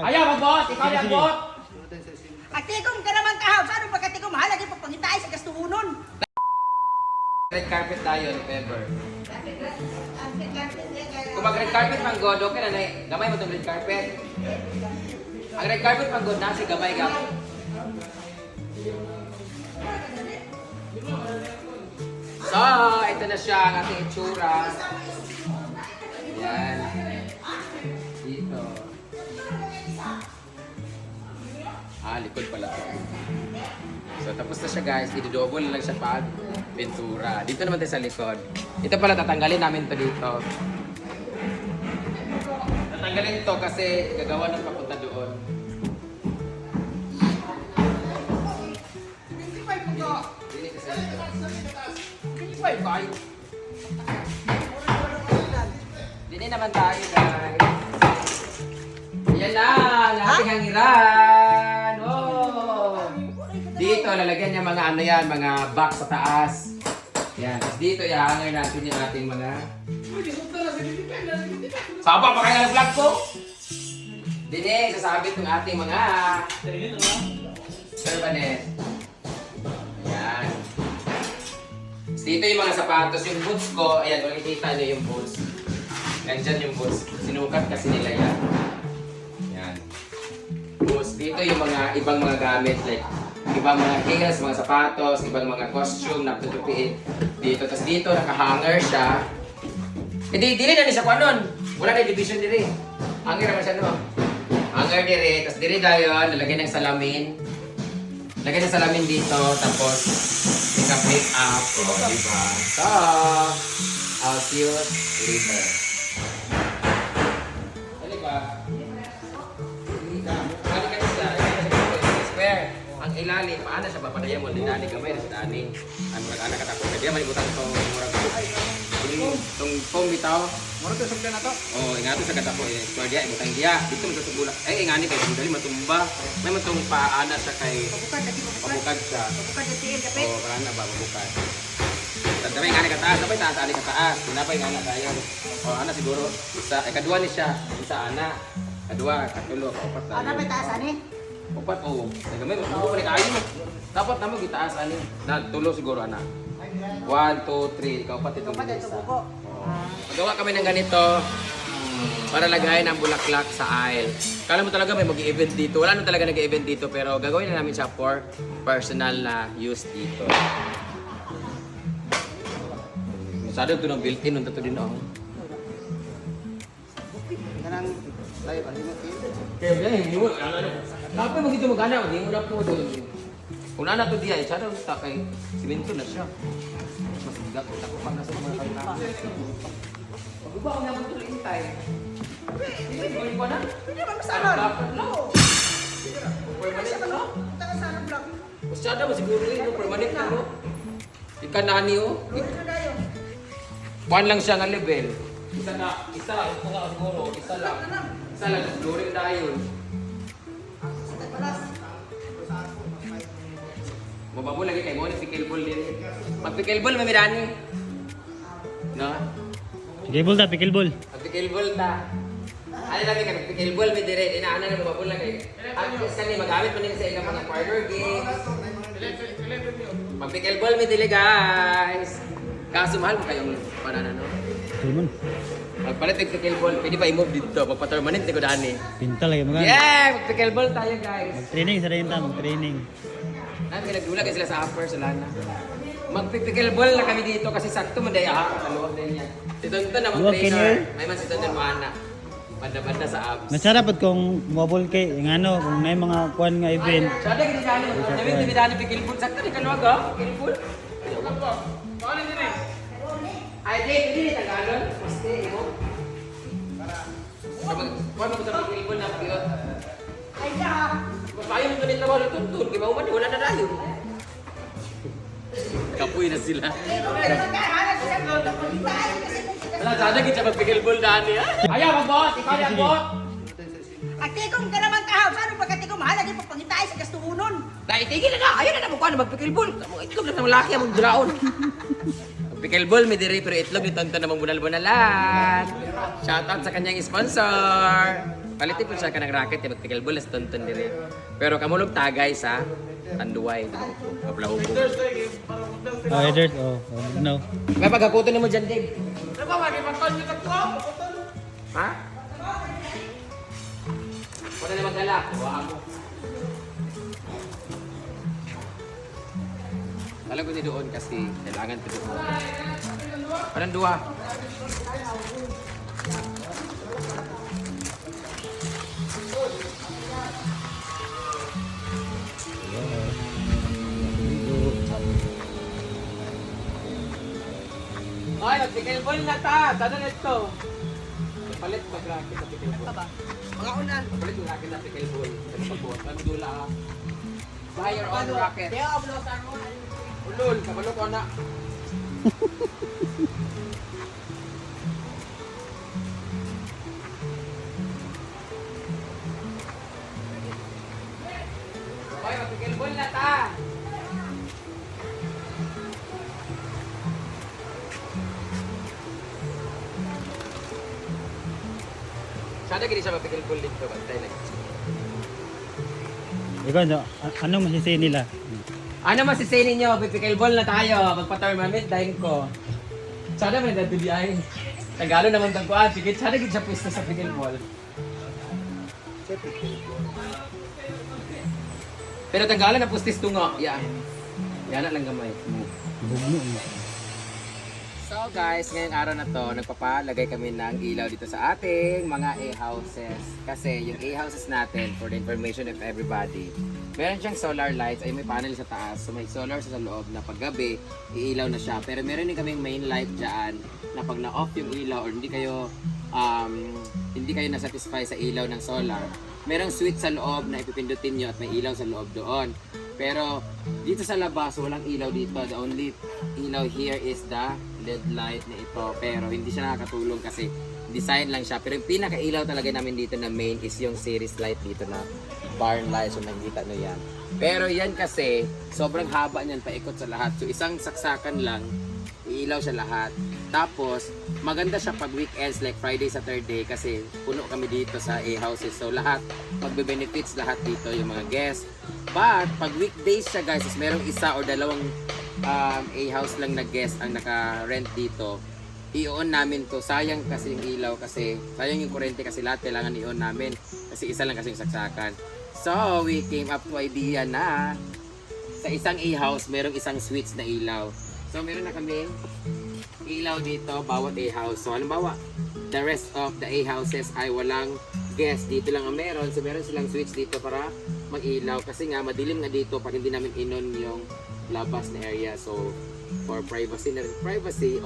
Ayaw magbot! Ikaw na magbot! Atikom ka naman kahaw. Saan ang pagkatikom? Halagi pagpangitay sa gastuhunon. Red carpet tayo, if ever. Kung mag-red carpet pang god, okay na na. Gamay mo itong red carpet. Ang red carpet pang god, nasi gamay ka. So, ito na siya ang ating itsura. Yan. Dito. Likod pala to. So, tapos na siya guys. I-double lang siya pag pintura. Dito naman tayo sa likod. Ito pala, tatanggalin namin to dito. Tatanggalin to kasi gagawa ng papunta doon. Dili kasi ito. Dili naman tayo guys. Yan na, ang ating hangiran. Oh. Dito, lalagyan niya mga ano yan, mga box sa taas. Yan. Tapos dito, ihahanger natin yung ating mga... Saba pa kayo ng vlog ko? Dine, sasabit yung ating mga... Servanet. Yan. Tapos dito yung mga sapatos, yung boots ko. Ayan, makikita niyo yung boots. Nandyan yung boots. Sinukat kasi nila yan. Yan. Boots. Dito yung mga ibang mga gamit like ibang mga heels, mga sapatos, ibang mga costume na tutupiin dito. Tapos dito, nakahanger siya. Hindi, dili na ni sa kwanon. Wala na division diri. Hanger naman siya, no? Hanger diri. Tapos diri dayon, lalagyan ng salamin. Lagyan ng salamin dito. Tapos, make up. O, diba? So, I'll see you later. Ano ba? Ang ilalim, paano siya ba? Padaya mo, dinani gamay na sa dani. Ang murag anak katapos. Kaya may ibutang itong murag. Itong foam bitaw. Mura to sugdan na to. Oo, ingato sa katapo. Square dia, ibutang dia. Dito mo sa bulak. Ay, ingani kayo. Dali matumba. May matong paana siya kay... Pabukad, lagi pabukad. Pabukad siya. Pabukad na siya, kapit. Oo, paana ba? Pabukad. Tanda ingani kataas. Sabay taas, ani kataas. Pinapay ingani tayo. O, ana siguro. Isa, kadua ni siya. Isa, ana. Kadua, katulo, kaupat tayo. Ano may taas, ani? Upat o. Nagamay mo balik ayo. Dapat namo gitaas ani. Nagtulo siguro ana. 1 2 3 ikaw pati itong Pabukad, isa. buko. Magawa kami ng ganito para lagayin ang bulaklak sa aisle. Kala mo talaga may mag-event dito. Wala nang talaga nag-event dito pero gagawin na namin siya for personal na use dito. Masado ito ng built-in nung tato din ako. Kanang layo pa mo. Kaya ba hindi mo ano. Dapat mo dito magana, hindi mo na po doon. Kung na to diya, sada ta kay simento na siya. Mas bigat ako pa na sa mga kanta. Pagba ko na mo tuloy intay. Hindi ko na. Hindi ba masalan? No. Permanent no? Taka sana vlog. Masyado ba siguro yun, permanent na no? Ikan na ni oh. Ano na yun? Kuan lang siya nga level. Isa nga siguro, isa lang. Isa lang, flooring na yun. Mababo lagi kay mo ni pickleball din. Mag pickleball mamirani. No? Pickleball ta, pickleball. Mag pickleball ta. Ano lagi kay pickleball mi dire inaana na mababo lagi. At kani magamit mo din sa ilang mga parlor games. Mag pickleball mi dili guys. Kaso mahal mo kayong banana no. Tulman. Magpalit ng pickleball, pwede pa i-move dito. Pagpa-permanent ni ko daan eh. Pinta lagi mga. Yeah! Mag-pickleball tayo guys. Mag-training sa rin ta, mag-training. Nagdula kasi sila sa upper sa lana. Mag-pickleball na kami dito kasi sakto man daya ha. Kaluwag din yan. Si Tonton na mag-trainer. May man si Tonton mana. Banda-banda sa abs. Masarap at kung mobile kay, yung ano, kung may mga kuan nga event. Sada gini dali. Sabi ni dali pickleball sakto ni kaluwag ha. Pickleball. Paano din eh? Ay, di Tagalog. Maste, mo. Paano ko sa pickleball na pagkakot? Ay, ka. Paano mo ganit na wala tuntun? Kaya mauman, wala na tayo. Kapoy na sila. Ikaw ka naman kahalan. Kasi pagpangitay. Kasi Wala, sana kita mag-pickleball daan niya. Ayaw, magbot! Ikaw na magbot! Atikom ka naman kahaw. Saan ang pagkatikom? Halagi pagpangitay sa gastuhunon. Naitigil na! Ayaw na mukha na mag-pickleball. Itlog na ng laki ang draon. Pickleball, may diri pero itlog ni Tonton na bunal-bunalan. Shoutout sa kanyang sponsor. Palitin po siya ka ng racket, mag-pickleball, as tonton dire. Pero kamulog tagay sa Tanduay, Kaplahubo. Oh, headers, oh, no. May pagkakuto mo dyan, Dave. Ha? Wala na magdala. Huwag mo. Alam ko ni doon kasi kailangan ko doon. Parang dua. Ay, nag-pickleball na ta! Tado na ito! Palit mag-racket sa pickleball. Mga unan. Palit mag-racket sa pickleball. Nagpabot. Kami dula ka. Buy your own racket. Kaya ablotan mo. Ulol, kabalo ko na. Hoy, mag-pickleball na ta! Sana gini siya mag-pickleball dito. Bantay lang. Ikaw, no, anong masisay nila? Ano masisay ninyo? Pipickleball na tayo. Magpa-tournament dahil ko. Sana may natuloy. Tagalo naman tang kuan. Sige, sana gid siya pwesto sa pickleball. Pero Tagalo na pustis tungo. Yan. Yan na lang gamay. Bugno. So guys, ngayong araw na to, nagpapalagay kami ng ilaw dito sa ating mga A-houses. Kasi yung A-houses natin, for the information of everybody, meron siyang solar lights, ay may panel sa taas, so may solar sa loob na paggabi, iilaw na siya. Pero meron din kaming main light dyan, na pag na-off yung ilaw or hindi kayo na-satisfy sa ilaw ng solar, merong switch sa loob na ipipindutin nyo at may ilaw sa loob doon. Pero dito sa labas, walang ilaw dito. The only ilaw here is the LED light na ito. Pero hindi siya nakakatulong kasi design lang siya. Pero yung pinaka-ilaw talaga namin dito na main is yung series light dito na barn light. So nakikita nyo yan. Pero yan kasi, sobrang haba niyan paikot sa lahat. So isang saksakan lang, iilaw siya lahat. Tapos, maganda siya pag weekends like Friday, Saturday kasi puno kami dito sa A-houses. So lahat, magbe-benefits lahat dito yung mga guests. But, pag weekdays siya guys, is merong isa or dalawang A-house lang na guest ang naka-rent dito. I-on namin to. Sayang kasi yung ilaw kasi, sayang yung kuryente kasi lahat kailangan i-on namin. Kasi isa lang kasi yung saksakan. So, we came up to idea na sa isang A-house, merong isang switch na ilaw. So, meron na kaming ilaw dito, bawat A-house. So, halimbawa, the rest of the A-houses ay walang guest. Dito lang ang meron. So, meron silang switch dito para mag-ilaw. Kasi nga, madilim nga dito pag hindi namin inon yung labas na area. So, for privacy na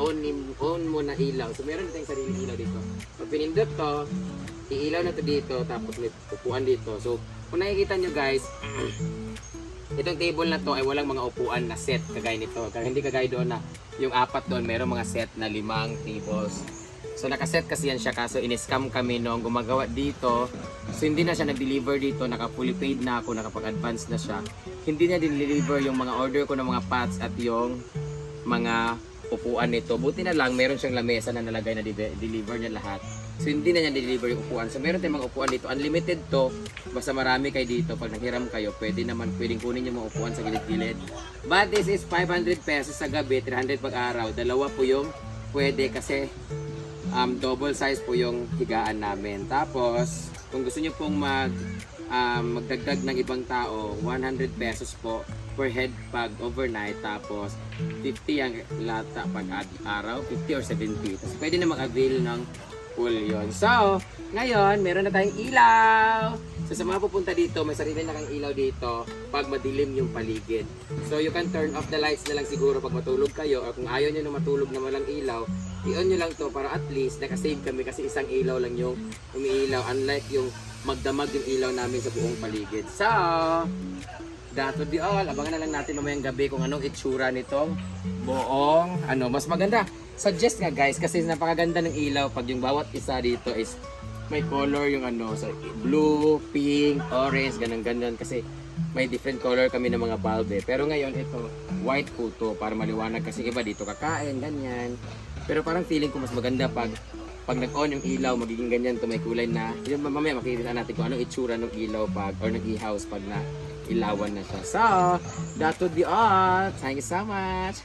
on mo na ilaw. So, meron tayong sariling ilaw dito. Pag pinindot to, iilaw na to dito, tapos may upuan dito. So, kung nakikita nyo guys, itong table na to ay walang mga upuan na set kagaya nito. Hindi kagaya doon na yung apat doon, merong mga set na 5 tables. So nakaset kasi yan siya kaso in-scam kami noong gumagawa dito. So hindi na siya nag-deliver dito, naka-fully paid na ako, nakapag-advance na siya. Hindi niya deliver yung mga order ko ng mga pots at yung mga upuan nito. Buti na lang meron siyang lamesa na nalagay na deliver niya lahat. So hindi na niya deliver yung upuan. So meron tayong mga upuan dito. Unlimited to. Basta marami kayo dito. Pag naghiram kayo, pwedeng kunin yung mga upuan sa gilid-gilid. But this is 500 pesos sa gabi, 300 pag-araw. Dalawa po yung pwede kasi double size po yung higaan namin. Tapos, kung gusto niyo pong magdagdag ng ibang tao, 100 pesos po per head pag overnight. Tapos, 50 ang lata pag araw, 50 or 70. Tapos, pwede na mag-avail ng full yon. So, ngayon, meron na tayong ilaw. So, sa mga pupunta dito, may sarili na kang ilaw dito pag madilim yung paligid. So, you can turn off the lights na lang siguro pag matulog kayo or kung ayaw nyo na matulog na walang ilaw, i-on nyo lang to para at least nakasave kami kasi isang ilaw lang yung umiilaw unlike yung magdamag yung ilaw namin sa buong paligid. So, that would be all. Abangan na lang natin mamayang gabi kung anong itsura nitong buong mas maganda. Suggest nga guys kasi napakaganda ng ilaw pag yung bawat isa dito is may color yung so blue, pink, orange, ganun kasi may different color kami ng mga bulb eh. Pero ngayon ito white po to para maliwanag kasi iba dito kakain, ganyan. Pero parang feeling ko mas maganda pag pag nag-on yung ilaw, magiging ganyan to may kulay na. Yun, mamaya makikita natin kung anong itsura ng ilaw pag, or nag-i-house pag na ilawan na siya. So, that would be all. Thank you so much.